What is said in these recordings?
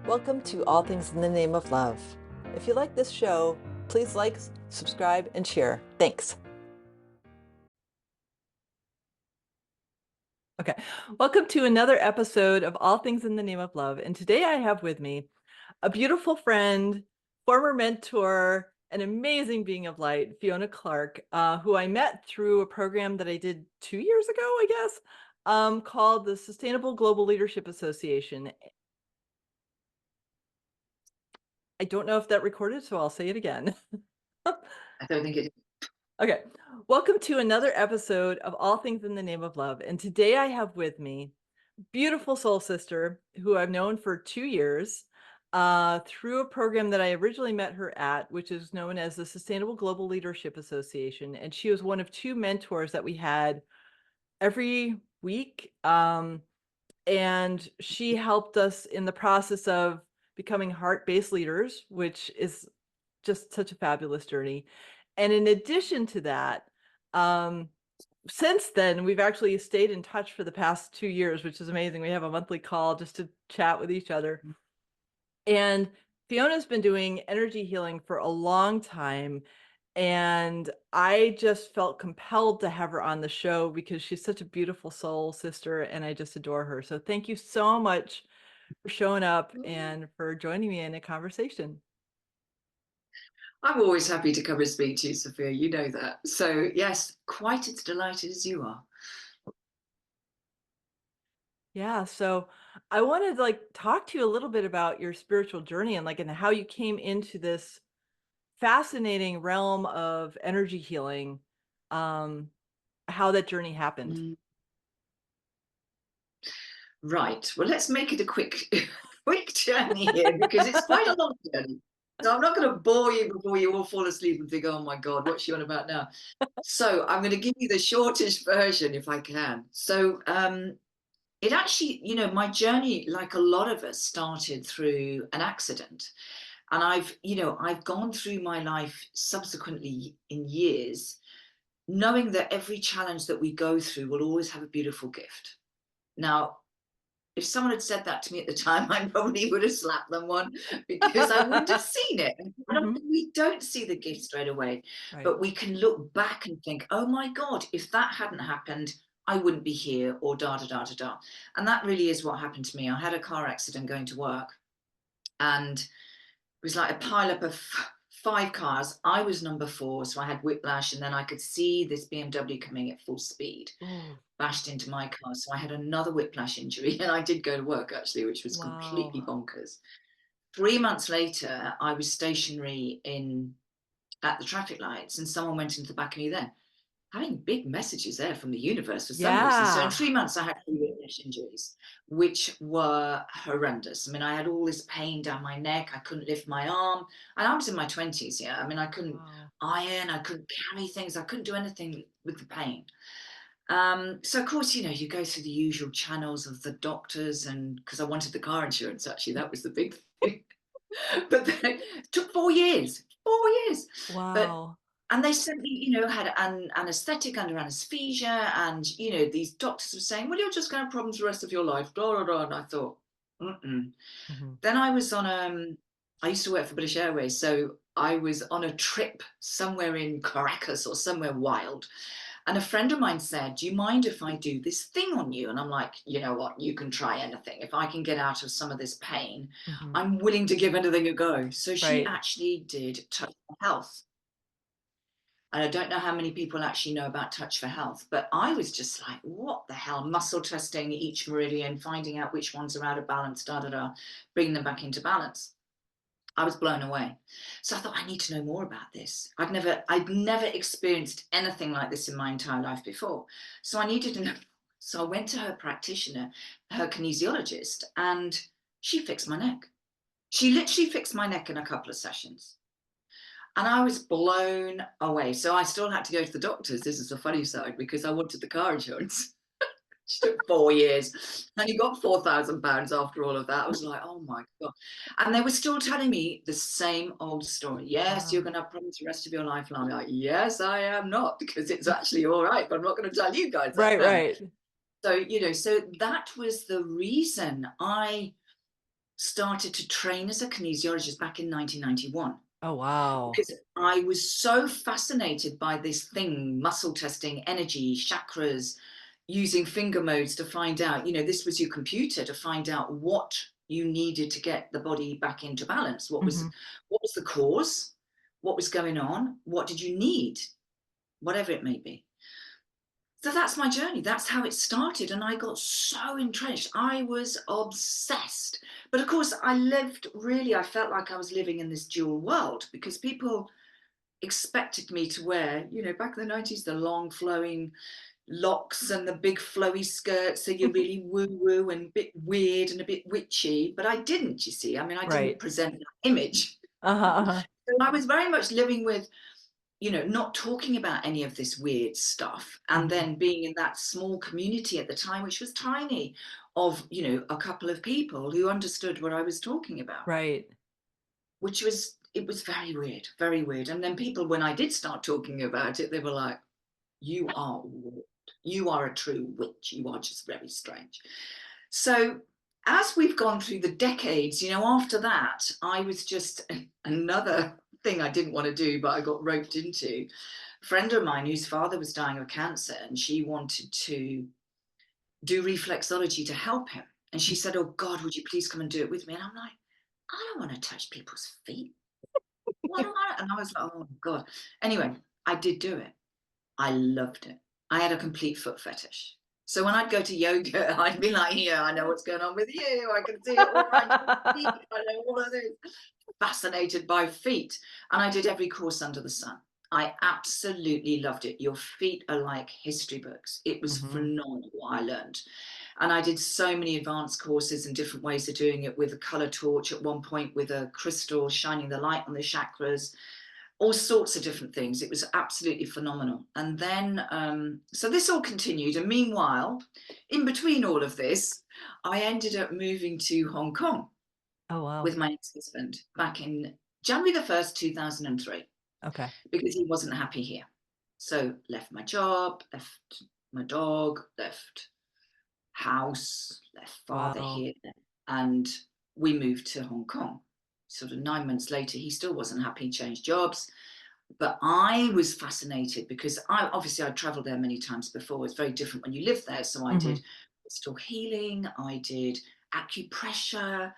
Welcome to All Things in the Name of Love. If you like this show, please like, subscribe, and share. Thanks. Okay, welcome to another episode of All Things in the Name of Love. And today I have with me a beautiful friend, former mentor, an amazing being of light, Fiona Clark, who I met through a program that I did 2 years ago, I guess, called the Sustainable Global Leadership Association. I don't know if that recorded, so I'll say it again. I don't think it. Okay, welcome to another episode of All Things in the Name of Love. And today I have with me beautiful soul sister who I've known for 2 years through a program that I originally met her at, which is known as the Sustainable Global Leadership Association. And she was one of two mentors that we had every week. And she helped us in the process of becoming heart-based leaders, which is just such a fabulous journey. And in addition to that, since then, we've actually stayed in touch for the past 2 years, which is amazing. We have a monthly call just to chat with each other. And Fiona's been doing energy healing for a long time. And I just felt compelled to have her on the show because she's such a beautiful soul sister and I just adore her. So thank you so much for showing up and for joining me in a conversation. I'm always happy to come and speak to you, Sophia. You know that. So yes, quite as delighted as you are. Yeah, so I wanted to talk to you a little bit about your spiritual journey and how you came into this fascinating realm of energy healing, um, how that journey happened. Mm. Right. Well, let's make it a quick, quick journey here because it's quite a long journey. So I'm not going to bore you before you all fall asleep and think, "Oh my God, what's she on about now?" So I'm going to give you the shortest version if I can. So it actually, my journey, like a lot of us, started through an accident. And I've gone through my life subsequently in years, knowing that every challenge that we go through will always have a beautiful gift. Now, if someone had said that to me at the time, I probably would have slapped them one because I wouldn't have seen it. And Hmm. we don't see the gift straight away, Right. but we can look back and think, oh my God, if that hadn't happened, I wouldn't be here, or da da da da da. And that really is what happened to me. I had a car accident going to work, and it was like a pile up of five cars. I was number four, so I had whiplash, and then I could see this BMW coming at full speed, Oh, bashed into my car. So I had another whiplash injury, and I did go to work actually, which was wow. completely bonkers. 3 months later, I was stationary in at the traffic lights, and someone went into the back of me then, having big messages there from the universe for some reason. So in Yeah. 3 months, I had three whiplash injuries, which were horrendous. I mean, I had all this pain down my neck. I couldn't lift my arm. And I was in my 20s, yeah. I mean, I couldn't Wow. iron, I couldn't carry things, I couldn't do anything with the pain. So of course, you go through the usual channels of the doctors, and because I wanted the car insurance, actually, that was the big thing. But then it took 4 years, 4 years. But Wow. and they sent me, had an anesthetic under anesthesia, and these doctors were saying, "Well, you're just going to have problems the rest of your life." Blah blah blah. And I thought, mm-mm. Hmm. Then I was on I used to work for British Airways, so I was on a trip somewhere in Caracas or somewhere wild, and a friend of mine said, "Do you mind if I do this thing on you?" And I'm like, "You know what? You can try anything. If I can get out of some of this pain, Hmm. I'm willing to give anything a go." So she Right. actually did Touch for Health. And I don't know how many people actually know about Touch for Health, but I was just like, what the hell? Muscle testing each meridian, finding out which ones are out of balance, da da da, bringing them back into balance. I was blown away. So I thought, I need to know more about this. I'd never experienced anything like this in my entire life before. So I needed to know. So I went to her practitioner, her kinesiologist, and she fixed my neck. She literally fixed my neck in a couple of sessions. And I was blown away. So I still had to go to the doctors. This is the funny side because I wanted the car insurance. She took 4 years and you got £4,000 after all of that. I was like, oh my God. And they were still telling me the same old story. Yes, you're Wow. going to have problems the rest of your life. And I'm like, yes, I am not, because it's actually all right. But I'm not going to tell you guys that Right, now. right. So, so that was the reason I started to train as a kinesiologist back in 1991. Oh, wow. Because I was so fascinated by this thing, muscle testing, energy, chakras, using finger modes to find out, this was your computer to find out what you needed to get the body back into balance. Mhm. What was the cause? What was going on? What did you need? Whatever it may be. So that's my journey. That's how it started. And I got so entrenched. I was obsessed. But of course, I felt like I was living in this dual world because people expected me to wear, back in the 90s, the long flowing locks and the big flowy skirts. So you're really woo woo and a bit weird and a bit witchy. But I didn't, you see. I mean, I didn't Right. present that image. Uh-huh, uh-huh. So I was very much living with not talking about any of this weird stuff. And Mhm. then being in that small community at the time, which was tiny, of, a couple of people who understood what I was talking about, Right. it was very weird, very weird. And then people, when I did start talking about it, they were like, you are weird. You are a true witch. You are just very strange. So as we've gone through the decades, after that, I was just another thing I didn't want to do, but I got roped into. A friend of mine whose father was dying of cancer, and she wanted to do reflexology to help him. And she said, "Oh God, would you please come and do it with me?" And I'm like, "I don't want to touch people's feet. What do I?" And I was like, "Oh God." Anyway, I did do it. I loved it. I had a complete foot fetish. So when I'd go to yoga, I'd be like, "Yeah, I know what's going on with you. I can see it all around your feet. I know all of this." Fascinated by feet. And I did every course under the sun. I absolutely loved it. Your feet are like history books. It was Mhm. phenomenal what I learned. And I did so many advanced courses and different ways of doing it, with a color torch at one point, with a crystal shining the light on the chakras, all sorts of different things. It was absolutely phenomenal. And then, so this all continued. And meanwhile, in between all of this, I ended up moving to Hong Kong Oh, wow. with my ex-husband back in January the 1st, 2003, Okay. because he wasn't happy here. So left my job, left my dog, left house, left father Wow. here, and we moved to Hong Kong. Sort of 9 months later, he still wasn't happy, changed jobs. But I was fascinated because I'd traveled there many times before. It's very different when you live there. So I Mhm. did crystal healing, I did acupressure,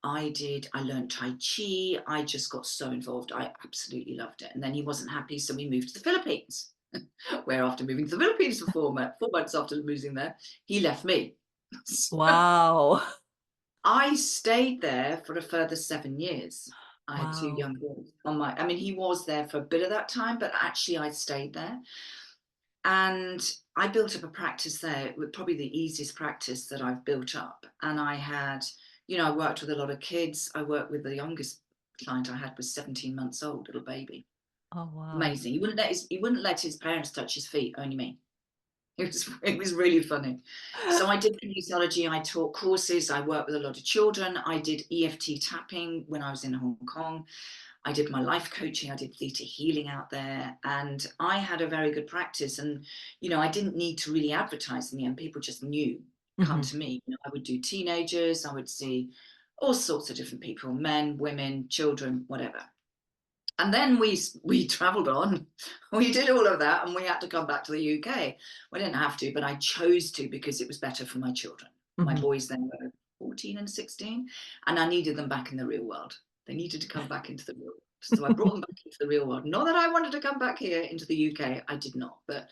I learned Tai Chi. I just got so involved. I absolutely loved it. And then he wasn't happy, so we moved to the Philippines, where after moving to the Philippines for 4 months after moving there, he left me. So Wow. I stayed there for a further 7 years. I had two Wow. young boys I mean, he was there for a bit of that time, but actually I stayed there. And I built up a practice there, with probably the easiest practice that I've built up. And I worked with a lot of kids. I worked with the youngest client I had was 17 months old, little baby. Oh, wow. Amazing. He wouldn't let his parents touch his feet, only me. It was really funny. So I did kinesiology, I taught courses, I worked with a lot of children, I did EFT tapping when I was in Hong Kong, I did my life coaching, I did theta healing out there, and I had a very good practice. And I didn't need to really advertise in the end. People just knew, come Mhm. to me. I would do teenagers, I would see all sorts of different people, men, women, children, whatever. And then we traveled on. We did all of that, and we had to come back to the UK. We didn't have to, but I chose to because it was better for my children. My Mhm. boys then were 14 and 16, and I needed them back in the real world. They needed to come back into the real world. So I brought them back into the real world. Not that I wanted to come back here into the UK, I did not. But,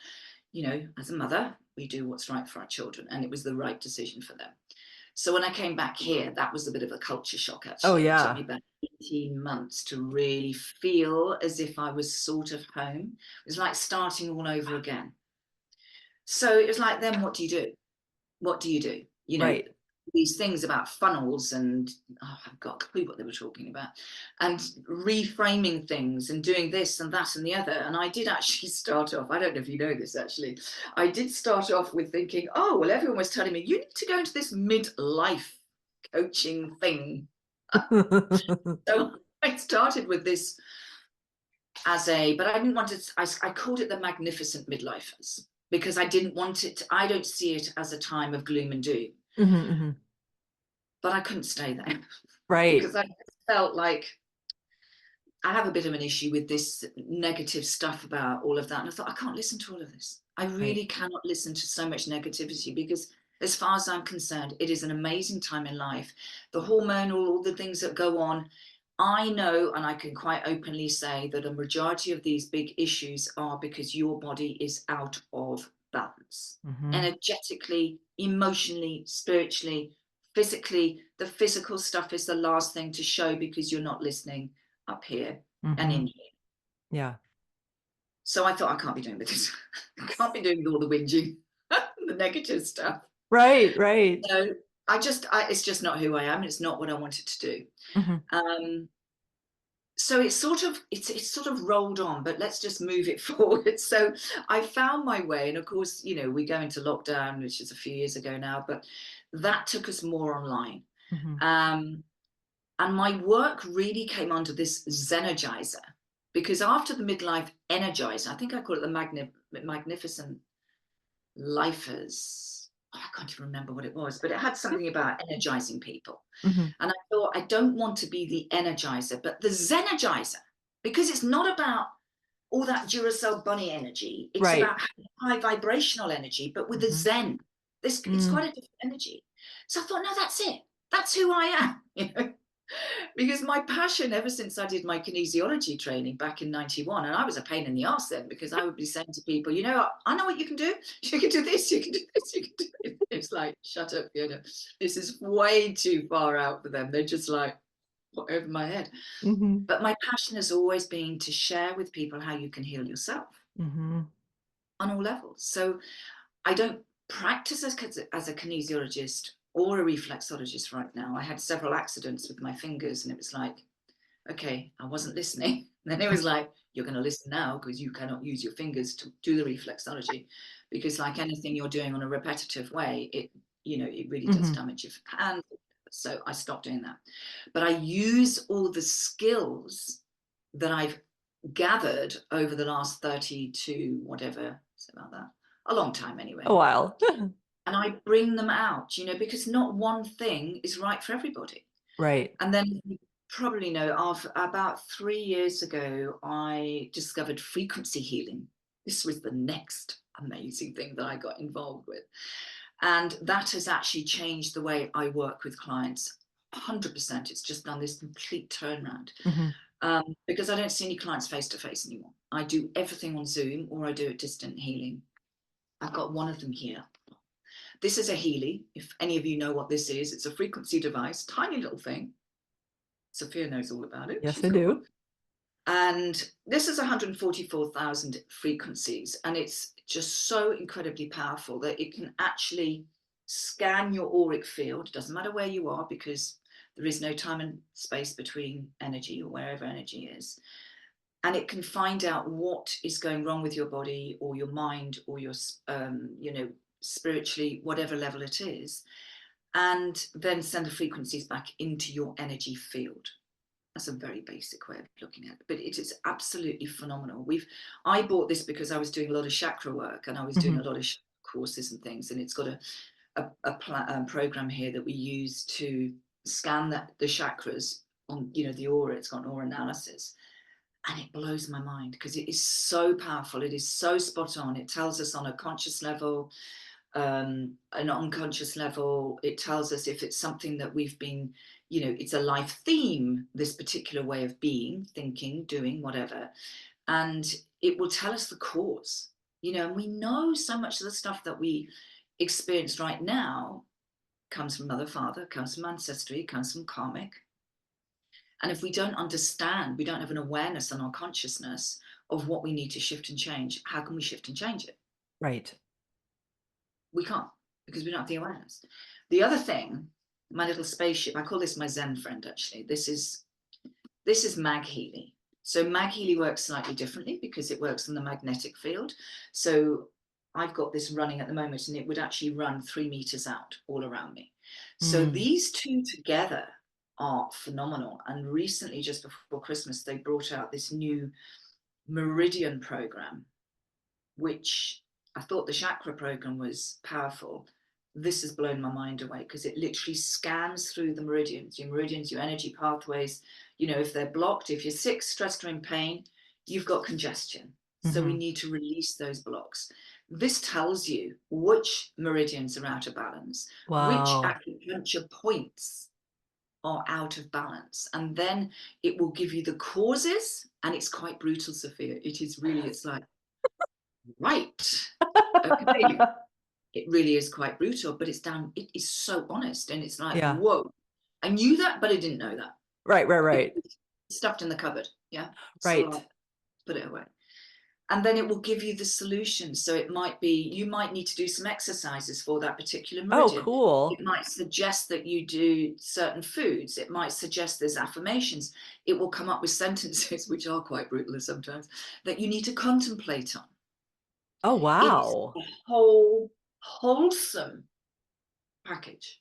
as a mother, we do what's right for our children, and it was the right decision for them. So when I came back here, that was a bit of a culture shock, Oh, actually. It took yeah. me about 18 months to really feel as if I was sort of home. It was like starting all over again. So it was like, then what do you do? What do you do? Right. These things about funnels and I've got a clue what they were talking about, and reframing things and doing this and that and the other. And I did actually start off, I don't know if you know this actually, I did start off with thinking, oh, well, everyone was telling me you need to go into this midlife coaching thing. So I started with this but I didn't want it, I called it the magnificent midlifers because I didn't want it, I don't see it as a time of gloom and doom. Mhm, mhm. but I couldn't stay there Right. because I felt like I have a bit of an issue with this negative stuff about all of that. And I thought, I can't listen to all of this. I Right. really cannot listen to so much negativity because, as far as I'm concerned, it is an amazing time in life. The hormonal, all the things that go on. I know, and I can quite openly say that a majority of these big issues are because your body is out of balance, Mm-hmm. energetically, emotionally, spiritually, physically. The physical stuff is the last thing to show because you're not listening up here and Mm-hmm. in here. Yeah. So I thought, I can't be doing with this. I can't be doing all the whinging, the negative stuff. Right. Right. So it's just not who I am. It's not what I wanted to do. Mm-hmm. Um, so it's sort of rolled on, but let's just move it forward. So I found my way, and of course, we go into lockdown, which is a few years ago now, but that took us more online. Mm-hmm. Um, And my work really came under this Zenergizer because after the midlife energizer, I think I call it the magnificent lifers. Oh, I can't even remember what it was, but it had something about energizing people. Mm-hmm. And I thought, I don't want to be the energizer, but the Zenergizer, because it's not about all that Duracell bunny energy. It's Right. about high vibrational energy, but with the Mm-hmm. Zen. It's Mm. quite a different energy. So I thought, no, that's it. That's who I am. Because my passion ever since I did my kinesiology training back in 91, and I was a pain in the ass then because I would be saying to people, I know what you can do. You can do this, you can do this, you can do it. It's like, shut up, Fiona. This is way too far out for them. They're just like, what, over my head. Mm-hmm. But my passion has always been to share with people how you can heal yourself Mm-hmm. on all levels. So I don't practice as a kinesiologist or a reflexologist right now. I had several accidents with my fingers, and it was like, okay, I wasn't listening. Then it was like, you're going to listen now because you cannot use your fingers to do the reflexology, because like anything you're doing on a repetitive way, it really does Mm-hmm. damage your hand. So I stopped doing that. But I use all the skills that I've gathered over the last 32, whatever, it's about that, a long time anyway. A while. And I bring them out, because not one thing is right for everybody. Right. And then you probably know, about 3 years ago, I discovered frequency healing. This was the next amazing thing that I got involved with. And that has actually changed the way I work with clients. 100%. It's just done this complete turnaround. Mm-hmm. Because I don't see any clients face to face anymore. I do everything on Zoom, or I do it distant healing. I've got one of them here. This is a Healy. If any of you know what this is, it's a frequency device, tiny little thing. Sophia knows all about it. Yes, She's I got one. do. And this is 144,000 frequencies. And it's just so incredibly powerful that it can actually scan your auric field. It doesn't matter where you are, because there is no time and space between energy, or wherever energy is. And it can find out what is going wrong with your body or your mind or your, spiritually, whatever level it is, and then send the frequencies back into your energy field. That's a very basic way of looking at it, but it is absolutely phenomenal. I bought this because I was doing a lot of chakra work, and I was doing Mm-hmm. a lot of courses and things, and it's got a program here that we use to scan the chakras on, the aura. It's got an aura analysis, and it blows my mind because it is so powerful. It is so spot on. It tells us on a conscious level, an unconscious level. It tells us if it's something that we've been, it's a life theme, this particular way of being, thinking, doing, whatever. And it will tell us the cause, and we know so much of the stuff that we experience right now comes from mother, father, comes from ancestry, comes from karmic. And if we don't understand, we don't have an awareness on our consciousness of what we need to shift and change, how can we shift and change it? Right. We can't, because we don't have the awareness. The other thing, my little spaceship, I call this my Zen friend, actually. This is MagHealy. So MagHealy works slightly differently because it works in the magnetic field. So I've got this running at the moment, and it would actually run 3 meters out all around me. So Mm. these two together are phenomenal. And recently, just before Christmas, they brought out this new Meridian program, which I thought the chakra program was powerful. this has blown my mind away because it literally scans through the meridians, your energy pathways. You know, if they're blocked, if you're sick, stressed, or in pain, you've got congestion. So we Mhm. need to release those blocks. This tells you which meridians are out of balance, which Wow. acupuncture points are out of balance. And then it will give you the causes. And it's quite brutal, Sophia. It is really, it's like, right, okay. It really is quite brutal, but it is so honest. And it's like, Yeah. whoa, I knew that, but I didn't know that. Right, right, It right. was stuffed in the cupboard. Yeah. So Right. like, put it away. And then it will give you the solution. So it might be, you might need to do some exercises for that particular Oh, meridian. It cool. might suggest that you do certain foods. It might suggest there's affirmations. It will come up with sentences, which are quite brutal sometimes, that you need to contemplate on. Oh, It is wow. a whole wholesome package.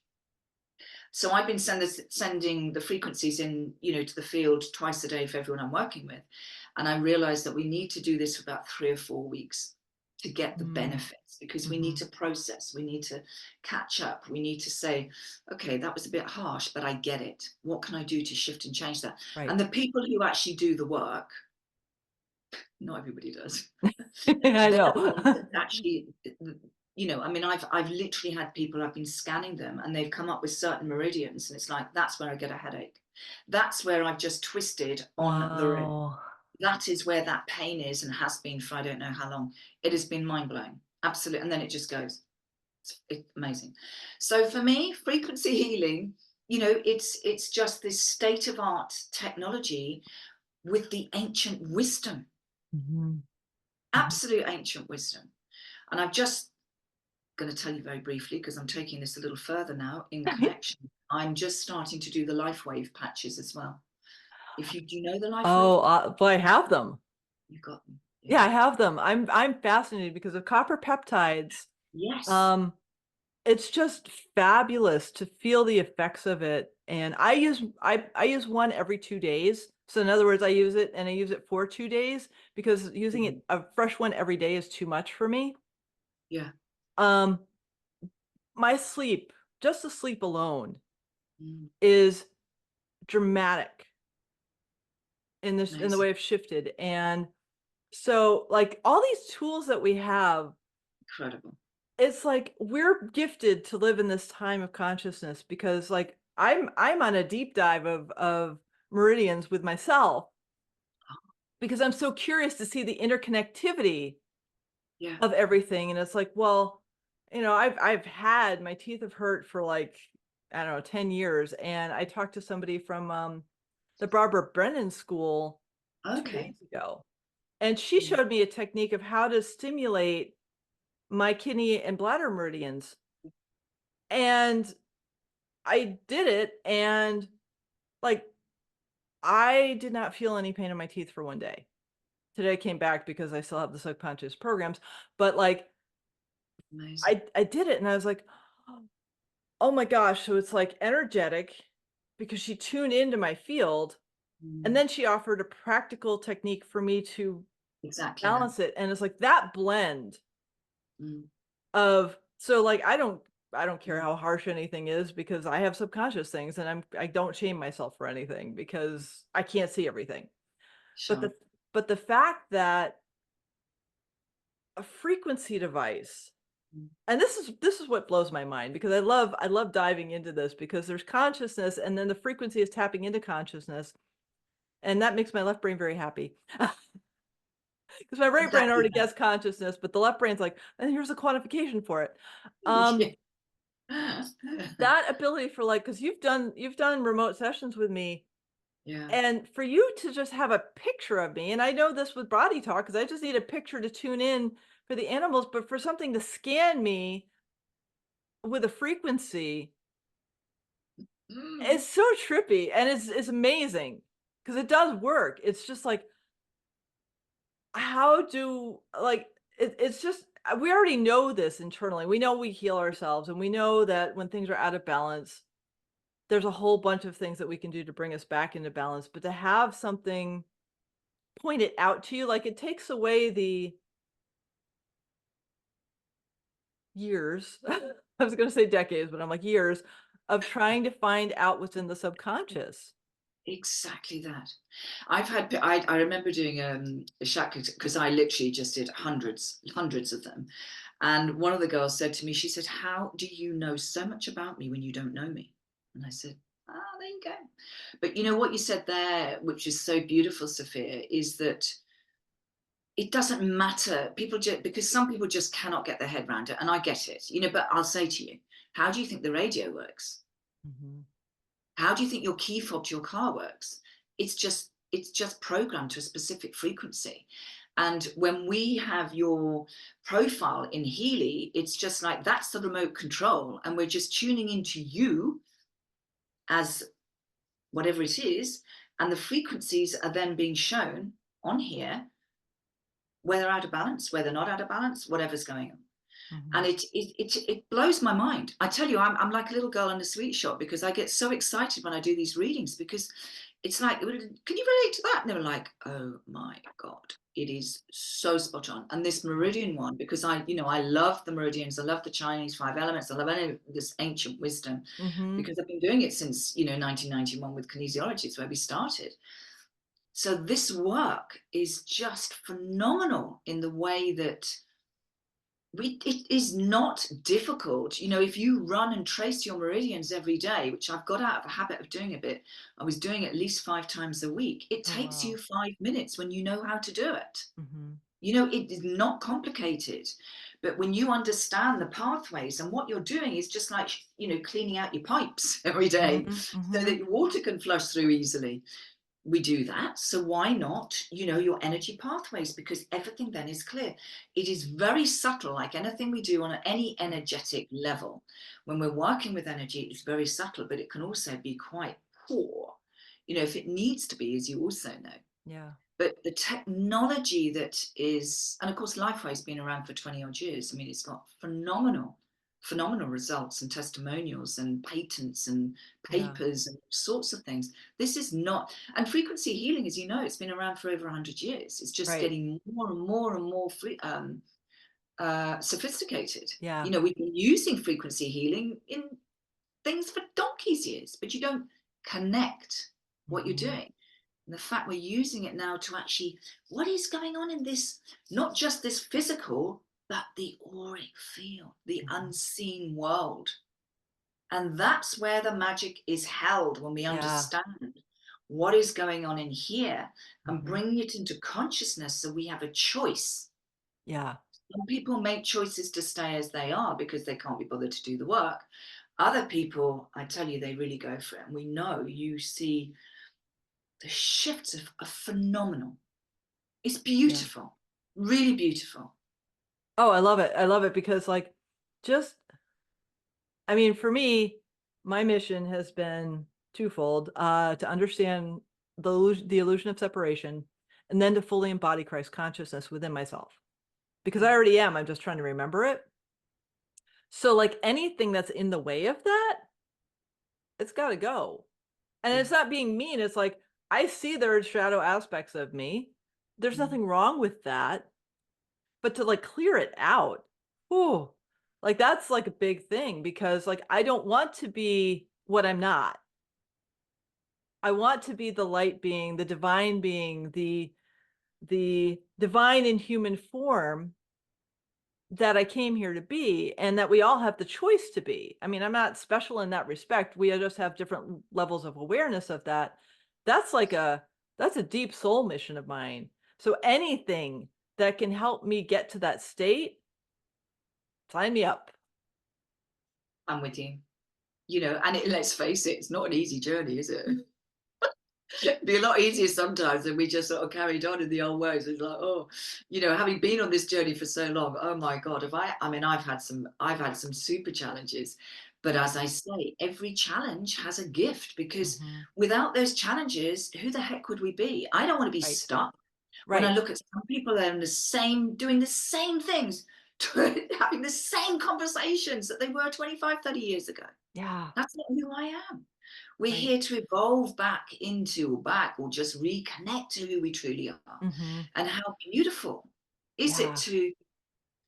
So I've been sending the frequencies in, to the field twice a day for everyone I'm working with. And I realized that we need to do this for about 3 or 4 weeks to get the Mm. benefits, because we need Mhm. to process, we need to catch up, we need to say, okay, that was a bit harsh, but I get it. What can I do to shift and change that? And Right. the people who actually do the work, not everybody does. I They're know. the ones that actually, I mean, I've literally had people, I've been scanning them and they've come up with certain meridians, and it's like, that's where I get a headache. That's where I've just twisted on the rim. Wow. That is where that pain is and has been for I don't know how long. It has been mind blowing. Absolutely. And then it just goes. It's amazing. So for me, frequency healing, it's just this state of art technology with the ancient wisdom, Mhm. Mhm. absolute ancient wisdom. And I've just going to tell you very briefly, because I'm taking this a little further now in connection. I'm just starting to do the LifeWave patches as well. If you do, you know the LifeWave, Oh, but I have them. you've got them. Yeah, Yeah. I have them. I'm fascinated because of copper peptides. Yes. Um, it's just fabulous to feel the effects of it. And I use one every 2 days. So in other words, I use it and I use it for 2 days because using Mhm. it a fresh one every day is too much for me. Yeah. Um, my sleep, just the sleep alone Mm. is dramatic in the Amazing. way I've shifted. And so like all these tools that we have, Incredible. it's like we're gifted to live in this time of consciousness because like I'm on a deep dive of meridians with myself because I'm so curious to see the interconnectivity Yeah. of everything. And it's like, well, I've had my teeth have hurt for like, I don't know, 10 years. And I talked to somebody from the Barbara Brennan School 2 days Okay. ago. And she Mm. showed me a technique of how to stimulate my kidney and bladder meridians. And I did it, and, like, I did not feel any pain in my teeth for 1 day. Today came back because I still have the subconscious programs, but, like, Amazing. I did it, and I was like, "Oh my gosh," so it's, like, energetic because she tuned into my field, and Mm. then she offered a practical technique for me to Exactly that. balance it, and it's like that blend Mm. of so, like, I don't care Mm. how harsh anything is because I have subconscious things, and I don't shame myself for anything because I can't see everything. But Sure. the fact that a frequency device, Mm. and this is what blows my mind because I love diving into this because there's consciousness and then the frequency is tapping into consciousness, and that makes my left brain very happy. Because my right brain Exactly already that. gets consciousness, but the left brain's like, and here's a quantification for it. Um, Yeah. that ability for like, because you've done remote sessions with me. Yeah. And for you to just have a picture of me, and I know this with body talk because I just need a picture to tune in for the animals, but for something to scan me with a frequency Mm. is so trippy and it's amazing because it does work. It's just like, how do like it's just we already know this internally. We know we heal ourselves and we know that when things are out of balance, there's a whole bunch of things that we can do to bring us back into balance. But to have something point it out to you, like it takes away the years I was gonna say decades, but I'm like years of trying to find out what's in the subconscious. Exactly that. I remember doing a shack because I literally just did hundreds of them. And one of the girls said to me, she said, "How do you know so much about me when you don't know me?" And I said, "Ah, there you go." But you know what you said there, which is so beautiful, Sophia, is that it doesn't matter. People just because some people just cannot get their head around it, and I get it, but I'll say to you, how do you think the radio works? Mhm. How do you think your key fob to your car works? It's just programmed to a specific frequency. And when we have your profile in Healy, it's just like that's the remote control, and we're just tuning into you as whatever it is, and the frequencies are then being shown on here, whether out of balance, whether not out of balance, whatever's going on. And Mhm. it blows my mind. I tell you, I'm like a little girl in a sweet shop because I get so excited when I do these readings because it's like, can you relate to that? And they were like, oh my God, it is so spot on. And this meridian one, because I love the meridians, I love the Chinese five elements, I love any of this ancient wisdom Mhm. because I've been doing it since 1991 with kinesiology. It's where we started. So this work is just phenomenal in the way that it is not difficult. If you run and trace your meridians every day, which I've got out of a habit of doing a bit, I was doing at least 5 times a week. It Oh, takes you wow. 5 minutes when you know how to do it. Mhm. It is not complicated. But when you understand the pathways and what you're doing is just like, cleaning out your pipes every day Mhm. so that Mhm. your water can flush through easily. We do that. So why not, your energy pathways? Because everything then is clear. It is very subtle, like anything we do on any energetic level. When we're working with energy, it's very subtle, but it can also be quite poor, if it needs to be, as you also know. Yeah. But the technology that is, and of course, LifeWave's been around for 20 odd years. I mean, it's got phenomenal results and testimonials and patents and Yeah. papers and all sorts of things. This is not, and frequency healing, as you know, it's been around for over 100 years. It's just Right. getting more and more and more sophisticated. Yeah. We've been using frequency healing in things for donkey's years, but you don't connect what you're Mhm. doing. And the fact we're using it now to actually, what is going on in this, not just this physical, but the auric field, the Mhm. unseen world. And that's where the magic is held when we Yeah. understand what is going on in here and Mhm. bringing it into consciousness so we have a choice. Yeah. Some people make choices to stay as they are because they can't be bothered to do the work. Other people, I tell you, they really go for it. And we know you see the shifts are phenomenal. It's Yeah. beautiful, really beautiful. Oh, I love it. I love it because, like, just I mean, for me, my mission has been twofold, to understand the illusion of separation, and then to fully embody Christ consciousness within myself. Because I already am, I'm just trying to remember it. So, like, anything that's in the way of that, it's gotta go. And Yeah. it's not being mean, it's like, I see there are shadow aspects of me. There's Mm. nothing wrong with that, but to, like, clear it out, ooh, like, that's, like, a big thing because, like, I don't want to be what I'm not. I want to be the light being, the divine being, the divine in human form that I came here to be and that we all have the choice to be. I mean, I'm not special in that respect. We just have different levels of awareness of that. That's like that's a deep soul mission of mine. So anything that can help me get to that state, sign me up. I'm with you. And let's face it, it's not an easy journey, is it? It'd be a lot easier sometimes than we just sort of carried on in the old ways. It's like, oh, having been on this journey for so long, oh my God, if I mean, I've had some super challenges, but Yeah. as I say, every challenge has a gift because Hmm. without those challenges, who the heck would we be? I don't want to be Right. stuck. When I Right. look at some people that are in doing the same things, having the same conversations that they were 25, 30 years ago. Yeah. That's not who I am. We're Right. here to evolve back or just reconnect to who we truly are. Hmm. And how beautiful is it Yeah.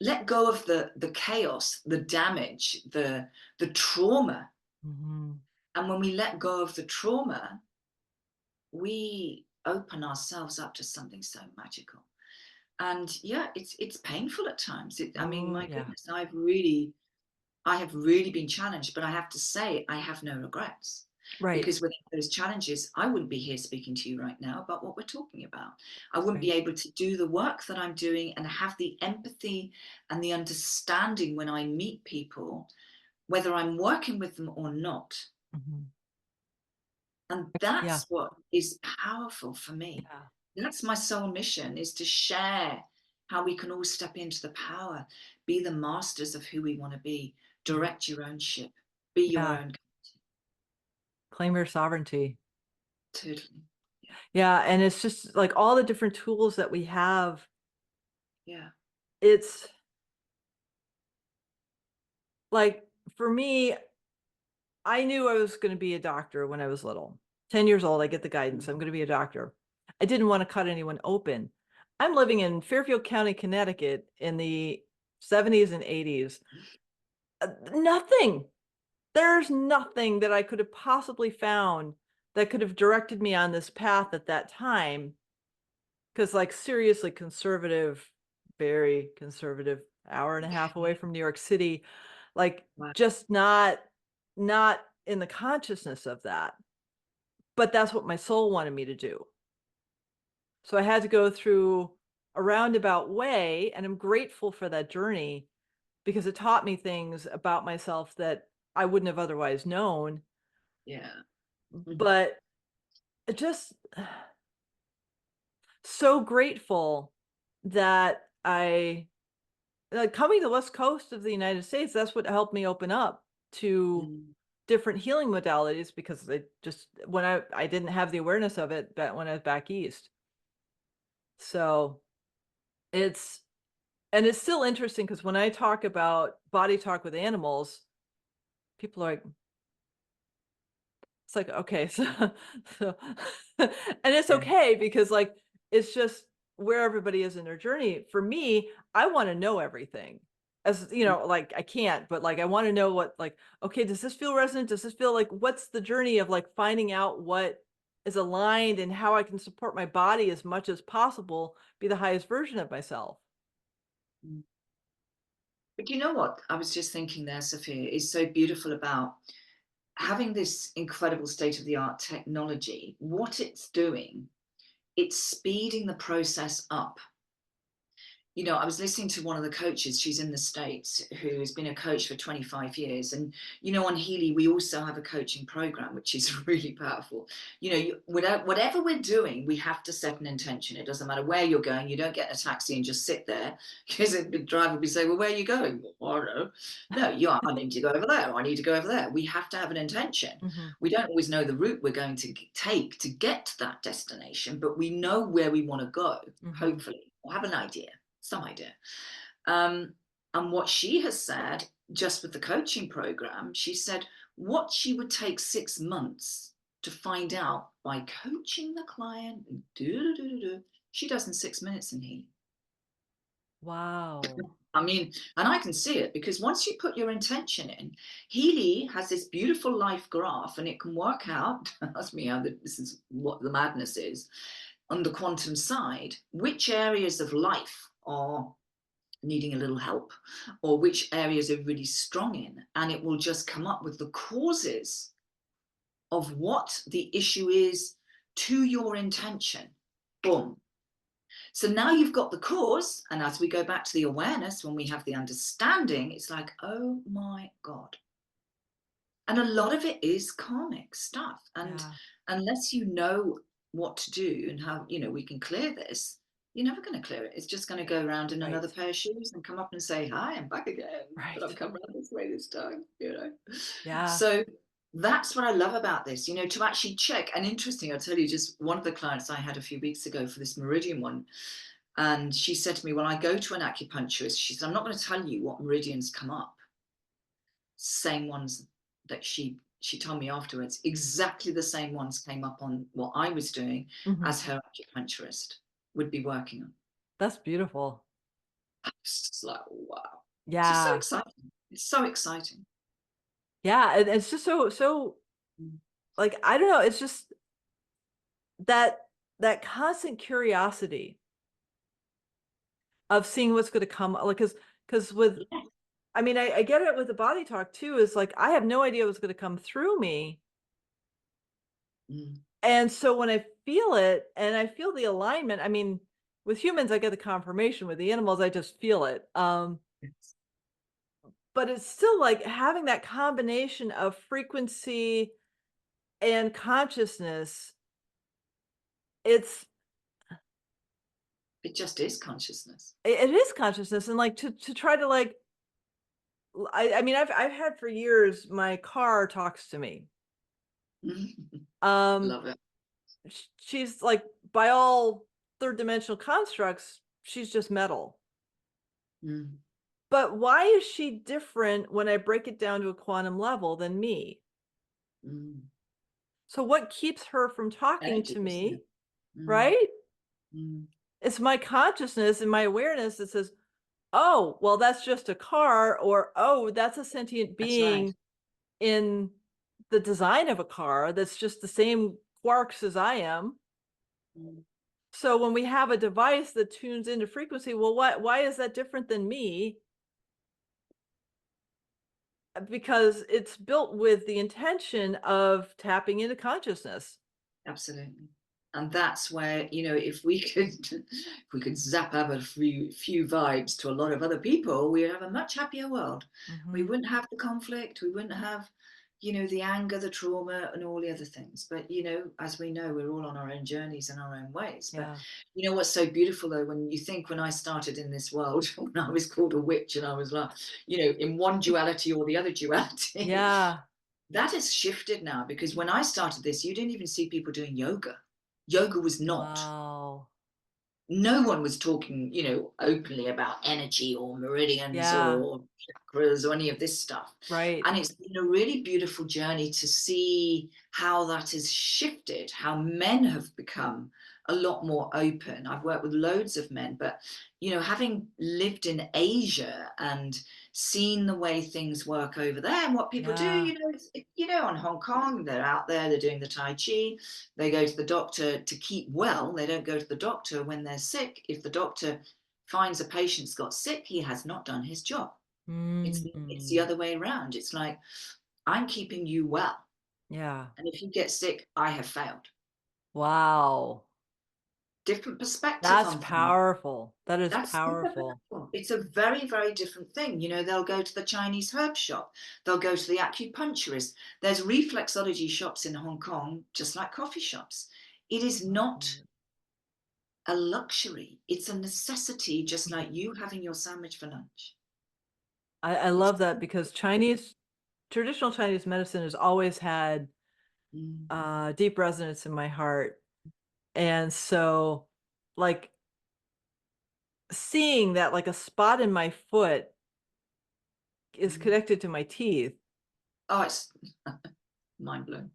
let go of the chaos, the damage, the trauma. Mhm. And when we let go of the trauma, we open ourselves up to something so magical. And yeah, it's painful at times. I mean, Oh, my yeah. goodness, I have really been challenged, but I have to say I have no regrets. Right, Because without those challenges, I wouldn't be here speaking to you right now about what we're talking about. I wouldn't be right. able to do the work that I'm doing and have the empathy and the understanding when I meet people, whether I'm working with them or not. Mhm. And Yeah, that's what is powerful for me. yeah, That's my soul mission, is to share how we can all step into the power, be the masters of who we want to be, mhm, direct your own ship, be your yeah. own. Claim your sovereignty. Totally. Yeah. Yeah, and it's just, like, all the different tools that we have, Yeah. it's like, for me, I knew I was gonna be a doctor when I was little. 10 years old, I get the guidance, I'm Mm. gonna be a doctor. I didn't wanna cut anyone open. I'm living in Fairfield County, Connecticut in the '70s and '80s. Nothing. There's nothing that I could have possibly found that could have directed me on this path at that time. Because, like, seriously conservative, very conservative, hour and a half away from New York City, like, Wow. just not in the consciousness of that, but that's what my soul wanted me to do. So I had to go through a roundabout way, and I'm grateful for that journey because it taught me things about myself that I wouldn't have otherwise known, Yeah. Mhm. but it just so grateful that coming to the West Coast of the United States, that's what helped me open up to Mm. different healing modalities because I just when I didn't have the awareness of it back when I was back east. So, it's and it's still interesting because when I talk about body talk with animals, people are like, it's like, okay, so and it's Yeah. okay because, like, it's just where everybody is in their journey. For me, I wanna know everything. As you Mm. know, like, I can't, but, like, I wanna know what, like, okay, does this feel resonant? Does this feel like what's the journey of, like, finding out what is aligned and how I can support my body as much as possible, be the highest version of myself. Mm. But you know what? I was just thinking there, Sophia, is so beautiful about having this incredible state of the art technology. What it's doing, it's speeding the process up. You know, I was listening to one of the coaches, she's in the States, who's been a coach for 25 years. And, you know, on Healy, we also have a coaching program, which is really powerful. You know, whatever we're doing, we have to set an intention. It doesn't matter where you're going. You don't get in a taxi and just sit there because the driver will be saying, well, where are you going? Well, I don't know. No, I need to go over there. I need to go over there. We have to have an intention. Mhm, We don't always know the route we're going to take to get to that destination, but we know where we want to go, mhm. hopefully, or have an idea, some idea. Um, and what she has said, just with the coaching program, she said what she would take 6 months to find out by coaching the client, and she does in 6 minutes in healing. Wow. I mean, and I can see it because once you put your intention in, Healy has this beautiful life graph and it can work out, ask me how this is what the madness is, on the quantum side, which areas of life are needing a little help or which areas are really strong in. And it will just come up with the causes of what the issue is to your intention. Boom. So now you've got the cause. And as we go back to the awareness, when we have the understanding, it's like, oh my God. And a lot of it is karmic stuff. And Yeah, unless you know what to do and how, you know, we can clear this, you're never going to clear it. It's just going to go around in right, another pair of shoes and come up and say, hi, I'm back again. But I've right. come around this way this time, you know. Yeah. So that's what I love about this, you know, to actually check. And interesting, I'll tell you, just one of the clients I had a few weeks ago for this meridian one. And she said to me, well, I go to an acupuncturist. She said, I'm not going to tell you what meridians come up. Same ones that she told me afterwards, exactly the same ones came up on what I was doing Mhm. as her acupuncturist would be working on. That's beautiful. It's just like, wow. It's just so Yeah. exciting. It's so exciting. Yeah, and it's just so Mm. like, I don't know, it's just that that constant curiosity of seeing what's gonna come, like, because with Yeah. I mean, I get it with the body talk too, is like, I have no idea what's gonna come through me, Mm. and so when I feel it, and I feel the alignment, I mean, with humans, I get the confirmation, with the animals, I just feel it, Yes. but it's still like having that combination of frequency and consciousness, it's It just is consciousness. it is consciousness, and, like, to try to, like, I mean, I've had for years, my car talks to me. Um, Love it. she's like, by all third dimensional constructs, she's just metal. Mm. But why is she different when I break it down to a quantum level than me? Mm. So what keeps her from talking Energy, to isn't it? me, Mm. right? Mm. It's my consciousness and my awareness that says, "Oh, well, that's just a car," or, "Oh, that's a sentient That's right. being in the design of a car that's just the same quarks as I am." Mm. So when we have a device that tunes into frequency, well, why is that different than me? Because it's built with the intention of tapping into consciousness. Absolutely. And that's where, if we could if we could zap up a few vibes to a lot of other people, we'd have a much happier world. We Mhm. wouldn't have the conflict, we wouldn't have, the anger, the trauma, and all the other things. But as we know, we're all on our own journeys and our own ways. But Yeah. what's so beautiful though, when I started in this world, when I was called a witch and I was like, in one duality or the other duality. Yeah. That has shifted now because when I started this, you didn't even see people doing yoga. Yoga was not. Wow. No one was talking, openly about energy or meridians Yeah. or chakras or any of this stuff. Right. And it's been a really beautiful journey to see how that has shifted, how men have become a lot more open. I've worked with loads of men, but having lived in Asia and seen the way things work over there and what people do, Yeah. on Hong Kong, they're out there, they're doing the Tai Chi, they go to the doctor to keep well. They don't go to the doctor when they're sick. If the doctor finds a patient's got sick, he has not done his job. It's the Mm. other way around. It's like, I'm keeping you well. Yeah. And if you get sick, I have failed. Wow. Different perspective That's on things. powerful. That is That's super powerful. powerful. It's a very, very different thing. They'll go to the Chinese herb shop, they'll go to the acupuncturist. There's reflexology shops in Hong Kong, just like coffee shops. It is Love not it. a luxury. It's a necessity, just like you having your sandwich for lunch. I It's love that because traditional Chinese medicine has always had mm, deep resonance in my heart. And so, like, seeing that, like, a spot in my foot is mm. connected to my teeth, Oh, it's mind blowing.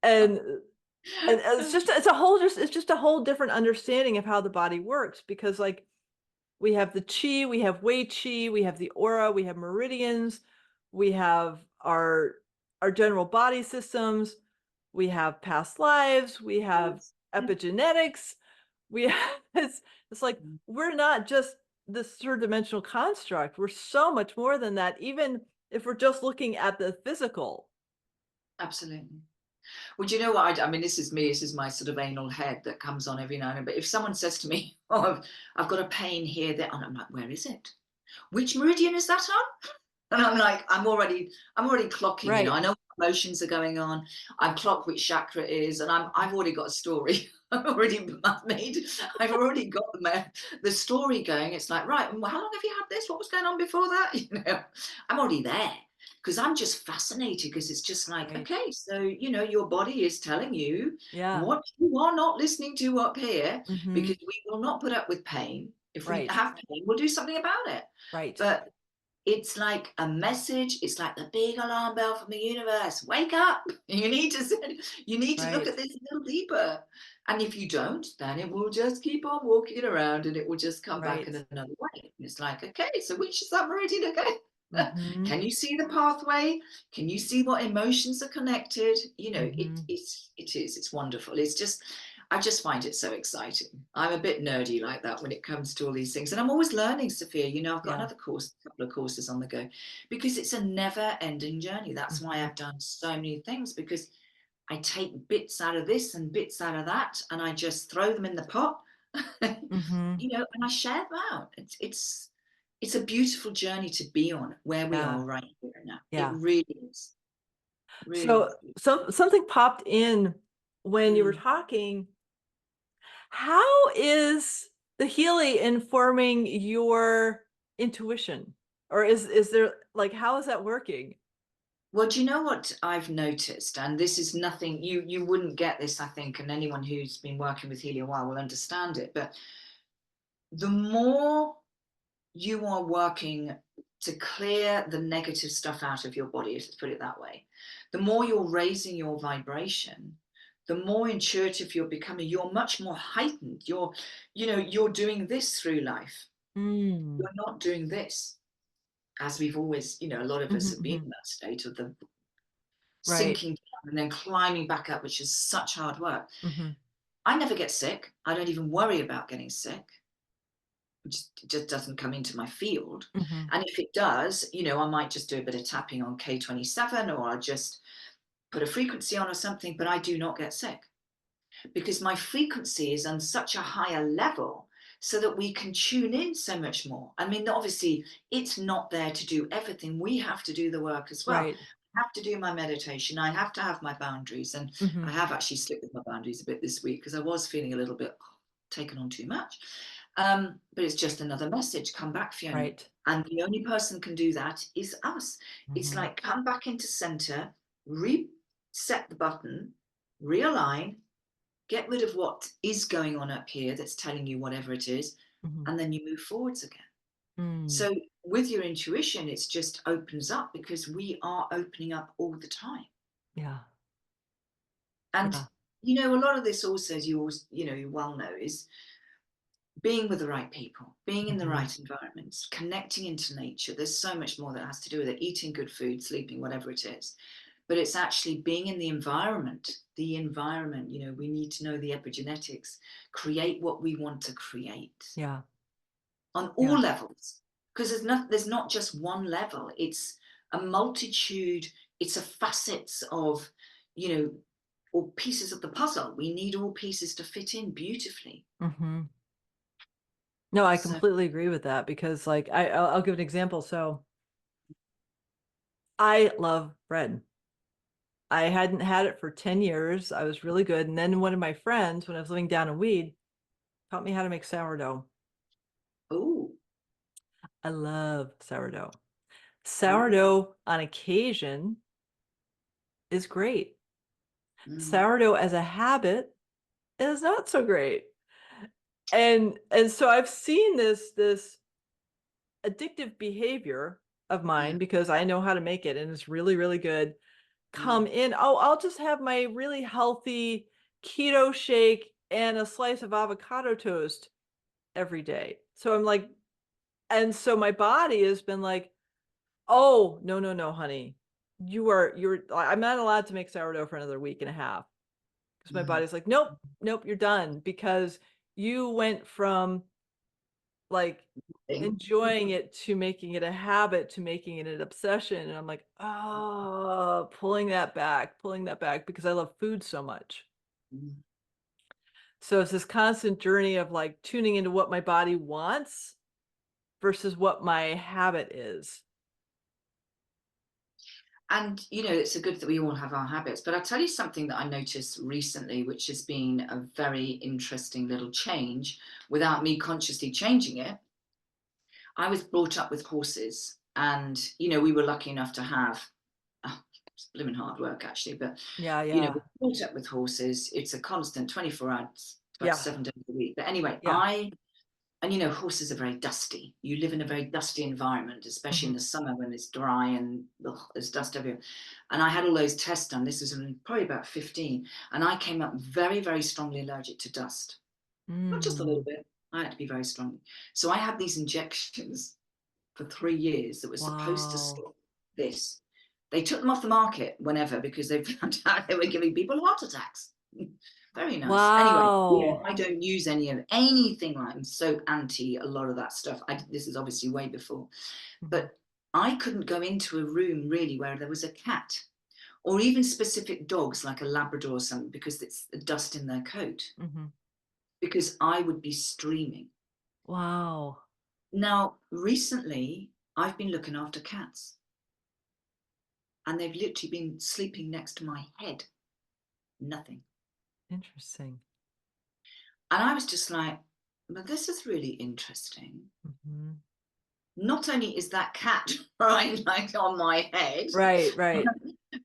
and it's just a whole different understanding of how the body works, because, like, we have the chi, we have wei chi, we have the aura, we have meridians, we have our general body systems, we have past lives, we have Yes. Yeah. epigenetics, we have it's like Mm, we're not just this third dimensional construct. We're so much more than that, even if we're just looking at the physical. absolutely. Well, do you know what? I mean, this is me. This is my sort of anal head that comes on every now and then. But if someone says to me, "Oh, I've got a pain here," there, and I'm like, "Where is it? Which meridian is that on?" And I'm like, I'm already clocking. Right. I know what emotions are going on. I've clocked which chakra it is, and I've already got a story. I've already got the story going. It's like, right, well, how long have you had this? What was going on before that? I'm already there because I'm just fascinated because it's just like, Right. okay, so your body is telling you Yeah. what you are not listening to up here Mhm. because we will not put up with pain. If we Right. have pain, we'll do something about it. Right. But it's like a message. It's like the big alarm bell from the universe. Wake up! You need to look Right. at this a little deeper. And if you don't, then it will just keep on walking around and it will just come back Right. in another way. And it's like, okay, so which is that meridian again? Mhm. Can you see the pathway? Can you see what emotions are connected? You know, Mhm. it's wonderful. It's just, I just find it so exciting. I'm a bit nerdy like that when it comes to all these things. And I'm always learning, Sophia. You know, I've got Yeah. another course, a couple of courses on the go, because it's a never ending journey. That's why Mhm. I've done so many things, because I take bits out of this and bits out of that, and I just throw them in the pot, Mhm. you know, and I share them out. It's a beautiful journey to be on where we Yeah. are right here and now. It Yeah. really is. Really So is. something popped in when you were Mm. talking. How is the Healy informing your intuition? Or is there like how is that working? Well, do you know what I've noticed? And this is nothing you wouldn't get this, I think, and anyone who's been working with Healy a while will understand it. But the more you are working to clear the negative stuff out of your body, let's put it that way, the more you're raising your vibration, the more intuitive you're becoming. You're much more heightened. You're doing this through life. Mm. You're not doing this, as we've always, a lot of us Mhm, have been mhm. in that state of the Right. sinking down and then climbing back up, which is such hard work. Mhm. I never get sick. I don't even worry about getting sick. Just doesn't come into my field. Mhm. And if it does, I might just do a bit of tapping on K27, or I'll just put a frequency on or something, but I do not get sick because my frequency is on such a higher level so that we can tune in so much more. I mean, obviously, it's not there to do everything. We have to do the work as well. Right. I have to do my meditation. I have to have my boundaries. And I Mhm. have actually slipped with my boundaries a bit this week because I was feeling a little bit taken on too much. But it's just another message. Come back, Fiona. Right. And the only person can do that is us. It's Mhm. like come back into center, reset the button, realign, get rid of what is going on up here that's telling you whatever it is, Mhm. and then you move forwards again. Mm. So with your intuition, it's just opens up because we are opening up all the time. Yeah. And Yeah. a lot of this also, as you well know, is being with the right people, being in the Mhm. right environments, connecting into nature. There's so much more that has to do with it, eating good food, sleeping, whatever it is. But it's actually being in the environment. We need to know the epigenetics, create what we want to create Yeah. on Yeah. all levels. Because there's not just one level, it's a multitude, it's a facets of, all pieces of the puzzle. We need all pieces to fit in beautifully. Mhm. No, I So, completely agree with that because like I'll give an example. So I love bread. I hadn't had it for 10 years. I was really good. And then one of my friends, when I was living down in Weed, taught me how to make sourdough. oh, I love sourdough. oh, Sourdough on occasion is great. mm, Sourdough as a habit is not so great. And so I've seen this addictive behavior of yeah, mine because I know how to make it and it's really, really good. mm, Come in, oh, I'll just have my really healthy keto shake and a slice of avocado toast every day. So I'm like, and so my body has been like, oh, no, no, no, honey. I'm not allowed to make sourdough for another week and a half. Because my mm, body's like, nope, nope, you're done. Because you went from like thing. enjoying it to making it a habit to making it an obsession. And I'm like, oh, pulling that back because I love food so much. Mm. So it's this constant journey of like tuning into what my body wants versus what my habit is. And it's a good that we all have our habits. But I'll tell you something that I noticed recently, which has been a very interesting little change without me consciously changing it. I was brought up with horses, and we were lucky enough to have it's blooming hard work actually, but Yeah, we're yeah, brought up with horses. It's a constant 24 hours, yeah, 7 days a week. But anyway, yeah. And horses are very dusty. You live in a very dusty environment, especially in Mhm. the summer when it's dry and there's dust everywhere. And I had all those tests done. This was probably about 15. And I came up very, very strongly allergic to dust. Not just a little Mm. bit. I had to be very strong. So I had these injections for 3 years that were supposed to Wow. stop this. They took them off the market whenever because they found out they were giving people heart attacks. Very nice. Anyway, yeah, Wow. I don't use anything. I'm so anti a lot of that stuff. This is obviously way before, Mhm. but I couldn't go into a room really where there was a cat or even specific dogs like a Labrador or something because it's the dust in their coat Mhm. because I would be streaming. Wow. Now, recently, I've been looking after cats and they've literally been sleeping next to my head. Nothing. Interesting. And I was just like, well, this is really interesting. Mhm. Not only is that cat right like on my head, Right, right.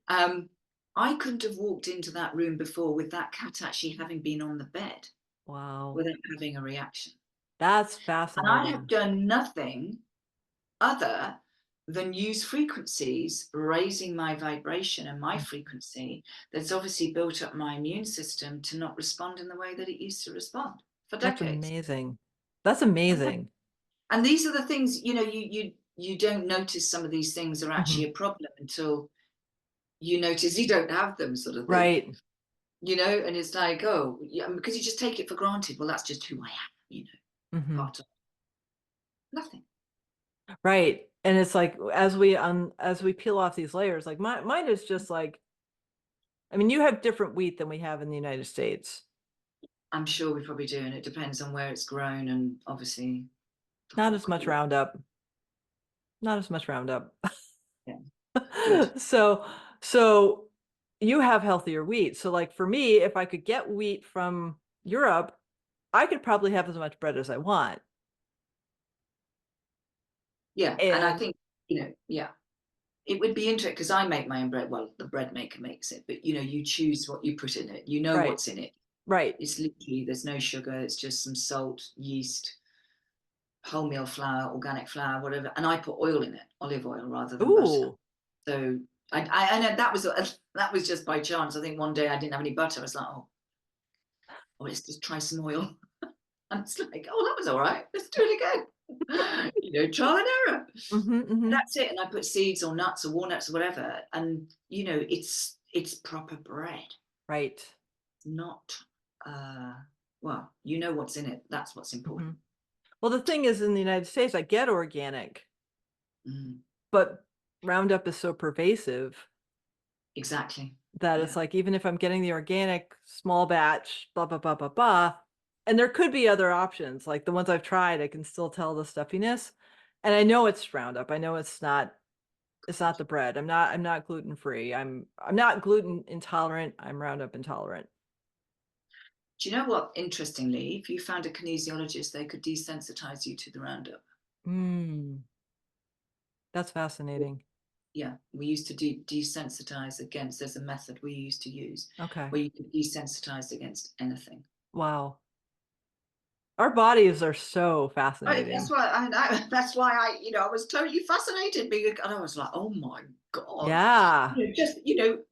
um, I couldn't have walked into that room before with that cat actually having been on the bed Wow. without having a reaction. That's And I have fascinating. done nothing other than use frequencies, raising my vibration and my Mm. frequency that's obviously built up my immune system to not respond in the way that it used to respond for That's decades. amazing. That's amazing. And these are the things, you don't notice some of these things are actually Mhm. a problem until you notice you don't have them, sort of thing. Right. And it's like, oh, yeah, because you just take it for granted. Well, that's just who I am, Mhm. part of nothing. Right. And it's like as we peel off these layers, like mine is just like, I mean, you have different wheat than we have in the United States. I'm sure we probably do, and it depends on where it's grown and obviously the Not whole as much career. Roundup. Not as much Roundup. Yeah, good. So so you have healthier wheat. So like for me, if I could get wheat from Europe, I could probably have as much bread as I want. Yeah, and I And think, yeah, it would be interesting because I make my own bread. Well, the bread maker makes it, but you choose what you put in it. You know right, what's in it. right. It's literally there's no sugar. It's just some salt, yeast, wholemeal flour, organic flour, whatever. And I put oil in it, olive oil rather than butter. Ooh. So I know that was just by chance. I think one day I didn't have any butter. I was like, oh, let's just try some oil. And it's like, oh, that was all right. Let's do it again. Trial and error. Hmm, hmm. That's it. And I put seeds or nuts or walnuts or whatever. And it's proper bread, Right. not uh well, you know what's in it. That's what's Hmm. important. Well, the thing is in the United States, I get organic, Mm, but Roundup is so pervasive exactly. that it's Yeah. like even if I'm getting the organic small batch, blah blah blah blah blah, and there could be other options. Like the ones I've tried, I can still tell the stuffiness, and I know it's Roundup. I know it's not the bread. I'm not gluten free. I'm not gluten intolerant. I'm Roundup intolerant. Do you know what? Interestingly, if you found a kinesiologist, they could desensitize you to the Roundup. Mm, that's fascinating. Yeah, we used to desensitize against. There's a method we used to use Okay. where you could desensitize against anything. Wow. Our bodies are so That's fascinating. why that's why I was totally fascinated because and I was like, oh my god, Yeah. just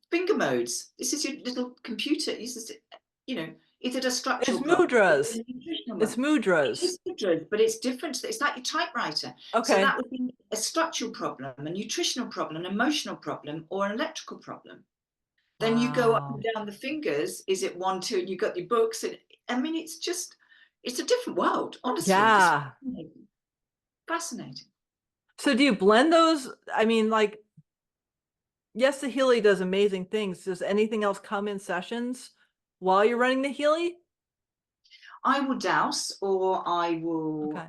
finger modes. This is your little computer. This is is it a It's structural problem? Is it mudras. a nutritional It's one? It mudras. is good, but it's different. It's like your typewriter. So Okay. that would be a structural problem, a nutritional problem, an emotional problem, or an electrical problem. Then you go up and Wow. down the fingers. Is it one, two? And you've got your books. And I mean, it's a different world. Honestly, it's Yeah. fascinating. Fascinating. So do you blend those? I mean, like, yes, the Healy does amazing things. Does anything else come in sessions while you're running the Healy? I will douse, or Okay.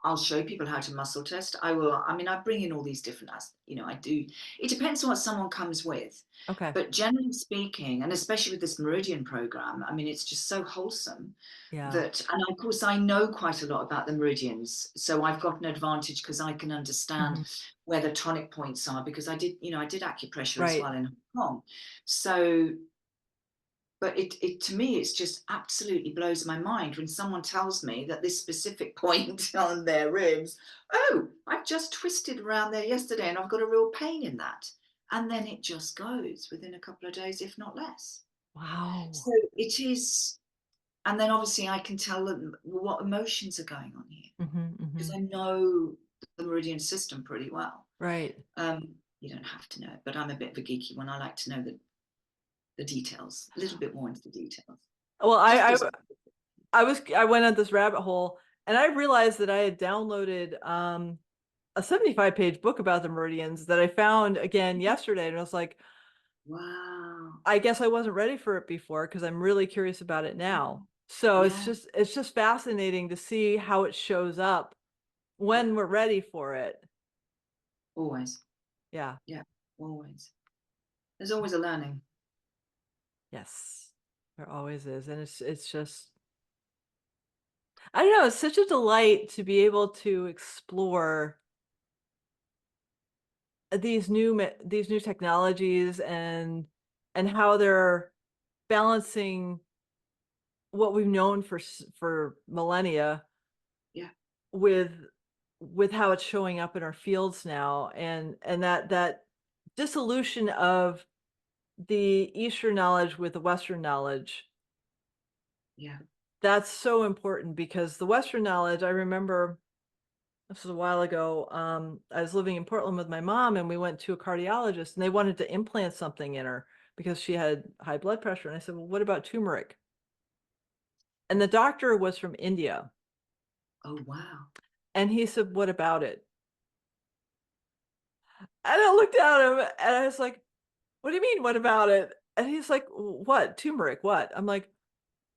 I'll show people how to muscle test. I will. I mean, I bring in all these different. I do. It depends on what someone comes with, Okay. but generally speaking, and especially with this Meridian program, I mean, it's just so wholesome Yeah. and of course, I know quite a lot about the meridians, so I've got an advantage because I can understand Hmm. where the tonic points are because I did acupressure as Right. well in Hong Kong, so But it to me, it's just absolutely blows my mind when someone tells me that this specific point on their ribs, oh, I've just twisted around there yesterday and I've got a real pain in that. And then it just goes within a couple of days, if not less. Wow. So it is, and then obviously I can tell them what emotions are going on here Hmm, because hmm. I know the meridian system pretty well. Right. You don't have to know it, but I'm a bit of a geeky one. I like to know the details, a little bit more into the details. Well, Just gives me. I went on this rabbit hole and I realized that I had downloaded a 75-page book about the meridians that I found again yesterday. And I was like, Wow. I guess I wasn't ready for it before because I'm really curious about it now. So Yeah, it's just fascinating to see how it shows up yeah, when we're ready for it. always. Yeah. Yeah, always. There's always a learning. Yes. There always is. And it's just I don't know, it's such a delight to be able to explore these new technologies and how they're balancing what we've known for millennia Yeah, with how it's showing up in our fields now and that dissolution of the Eastern knowledge with the Western knowledge. yeah. That's so important because the Western knowledge, I remember this was a while ago. I was living in Portland with my mom and we went to a cardiologist and they wanted to implant something in her because she had high blood pressure. And I said, well, what about turmeric? And the doctor was from India. Oh, wow. And he said, what about it? And I looked at him and I was like, what do you mean, what about it? And he's like, what? Turmeric, what? I'm like,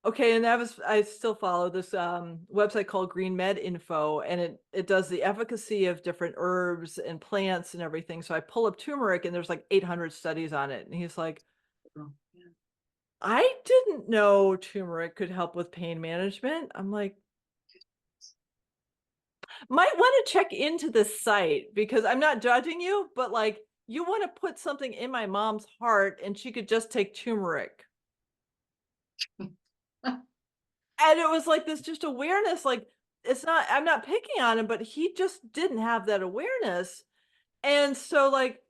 okay. And I still follow this website called Green Med Info, and it does the efficacy of different herbs and plants and everything. So I pull up turmeric and there's like 800 studies on it. And he's like, Oh, yeah. I didn't know turmeric could help with pain management. I'm like, might want to check into this site because I'm not judging you, but like you want to put something in my mom's heart and she could just take turmeric. And it was like this just awareness, like it's not, I'm not picking on him, but he just didn't have that awareness. And so like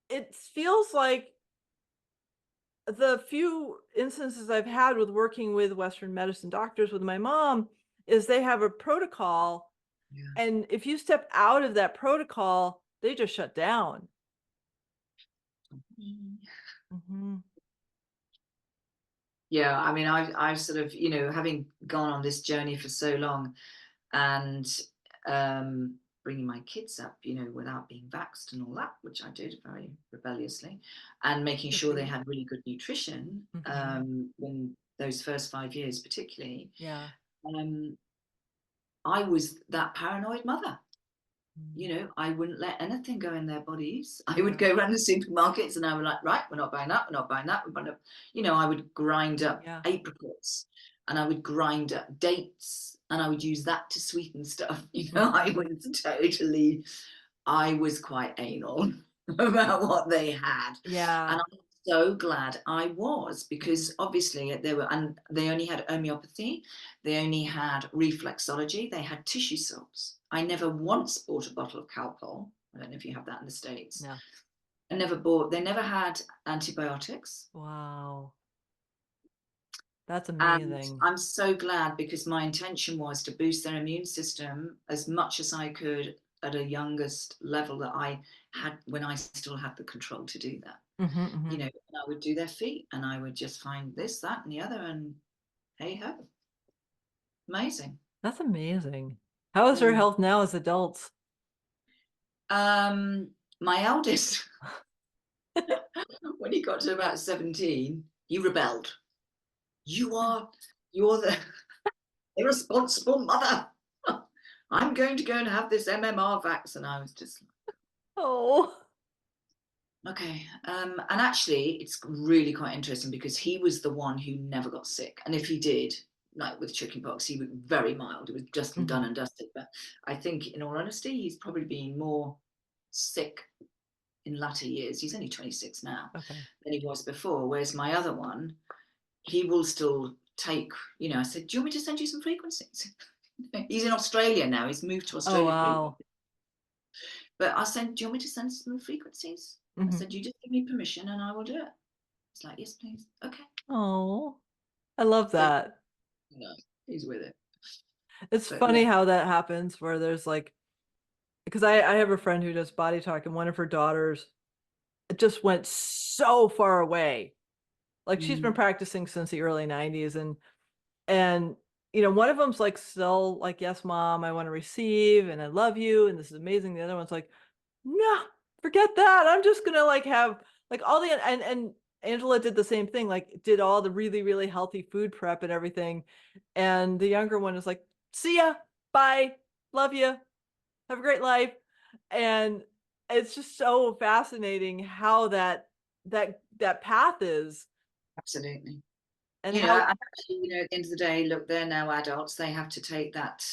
it feels like the few instances I've had with working with Western medicine doctors with my mom is they have a protocol. Yeah. And if you step out of that protocol, they just shut down. Mhm. Yeah, I mean, I've sort of, having gone on this journey for so long and bringing my kids up, without being vaxxed and all that, which I did very rebelliously, and making Good sure for they you. had really good nutrition Mhm. in those first 5 years, particularly. Yeah. Um, I was that paranoid mother. Mm. I wouldn't let anything go in their bodies. I would Yeah. go around the supermarkets and I would like, right, we're not buying that, we're not buying that, we're buying that. I would grind up Yeah. apricots and I would grind up dates and I would use that to sweeten stuff. I Mhm. was totally, I was quite anal about what they had. Yeah. And I'm so glad I was Mhm. because obviously and they only had homeopathy, they only had reflexology, they had tissue salts. I never once bought a bottle of Calpol. I don't know if you have that in the States. No. They never had antibiotics. Wow. That's And amazing. I'm so glad because my intention was to boost their immune system as much as I could at a youngest level that I had when I still had the control to do that. Mhm, mhm. And I would do their feet and I would just find this, that, and the other. And hey ho, amazing. That's amazing. How is her Mm. health now as adults? My eldest, when he got to about 17, he rebelled. You're the irresponsible mother. I'm going to go and have this MMR vax. And I was just Oh. okay. And actually, it's really quite interesting because he was the one who never got sick. And if he did, like with chickenpox, he was very mild. It was just done Mhm. and dusted. But I think, in all honesty, he's probably been more sick in latter years. He's only 26 now Okay. than he was before. Whereas my other one, he will still take, I said, do you want me to send you some frequencies? He's in Australia now. He's moved to Oh, Australia for a year. wow. But I said, do you want me to send some frequencies? I Mhm. said, you just give me permission and I will do it. He's like, yes, please. Okay. Oh, I love So, that. he's with it. It's But yeah. funny how that happens where there's like, because I have a friend who does body talk, and one of her daughters just went so far away. Like she's been Mm, practicing since the early 90s, and one of them's like still like, yes, mom, I want to receive and I love you and this is amazing. The other one's like, no, forget that. I'm just gonna like have like all the and Angela did the same thing, like did all the really, really healthy food prep and everything. And the younger one is like, see ya, bye, love you, have a great life. And it's just so fascinating how that path is, absolutely. and And how actually, at the end of the day, look, they're now adults. They have to take that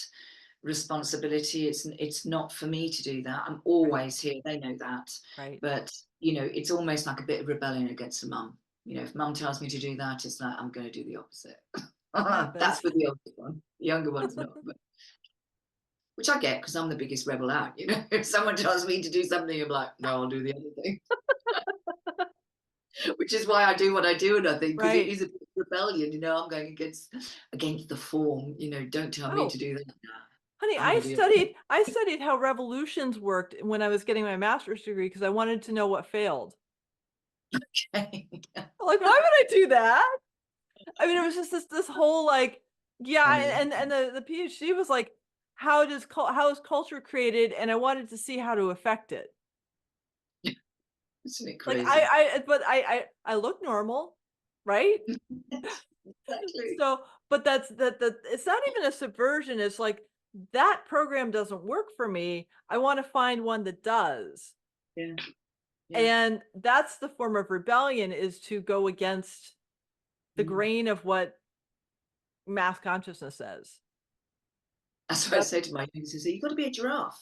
responsibility. It's not for me to do that. I'm right, always here. They know that. right. But, it's almost like a bit of rebellion against the mum. If mum tells me to do that, it's like I'm going to do the opposite. It happens. That's for the older one. The younger one's not. But, which I get because I'm the biggest rebel out. If someone tells me to do something, I'm like, no, I'll do the other thing. Which is why I do what I do, and I think because it Right. is a bit of rebellion. I'm going against the form. Don't tell me to Oh, do that. honey, I'm I going to do studied I studied how revolutions worked when I was getting my master's degree because I wanted to know what failed. it. Like, why would I do that? I mean, it was just this whole like, yeah, Funny, and the PhD was like, how is culture created? And I wanted to see how to affect it. isn't it Like crazy? but I look normal, right? Exactly. So, but that it's not even a subversion. It's like that program doesn't work for me. I want to find one that does. Yeah, yeah. And that's the form of rebellion, is to go against the Mm. grain of what mass consciousness says. That's what I That's say to my kids. I say, you've got to be a giraffe.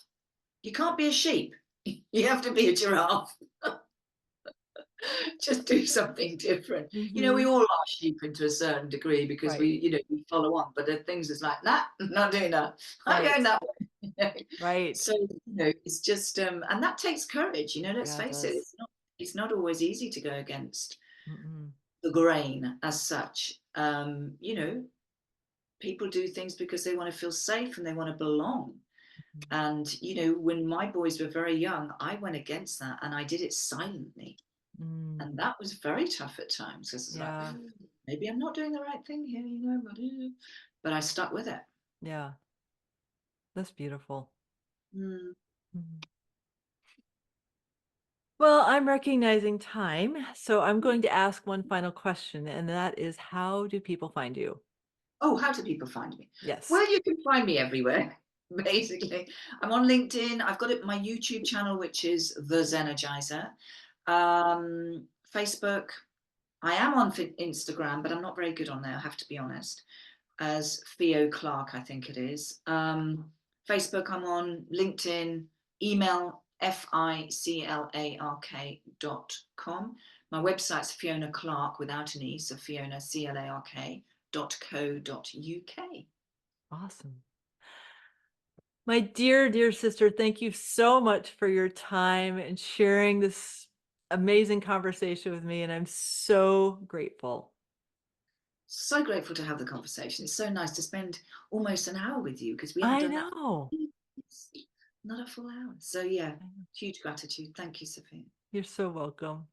You can't be a sheep. You have to be a giraffe. Just do something different. We mhm, all are sheep to a certain degree because we, right, we follow on. But there are things that's like, nah, not doing that. I'm going right, that way. right. So, it's just and that takes courage, let's Yeah, it face it, does. it's not always easy to go against Mm-mm, the grain as such. People do things because they want to feel safe and they want to belong. mhm, And when my boys were very young, I went against that and I did it silently. mm, And that was very tough at times because it's like, yeah, maybe I'm not doing the right thing here, but I stuck with it. yeah. That's beautiful. Mm. Mhm. Well, I'm recognizing time, so I'm going to ask one final question, and that is, how do people find you? Oh, how do people find me? Yes. Well, you can find me everywhere, basically. I'm on LinkedIn. I've got my YouTube channel, which is The Zenergizer. Facebook. I am on Instagram, but I'm not very good on there, I have to be honest, as Theo Clark, I think it is. Facebook, I'm on LinkedIn, email ficlark.com. My website's Fiona Clark without an E, so Fiona Clark.co.uk. Awesome. My dear, dear sister, thank you so much for your time and sharing this amazing conversation with me. And I'm so grateful. So grateful to have the conversation. It's so nice to spend almost an hour with you because we haven't I done that. know. It's not a full hour. So yeah, I know. huge gratitude. Thank you, Sophia. You're so welcome.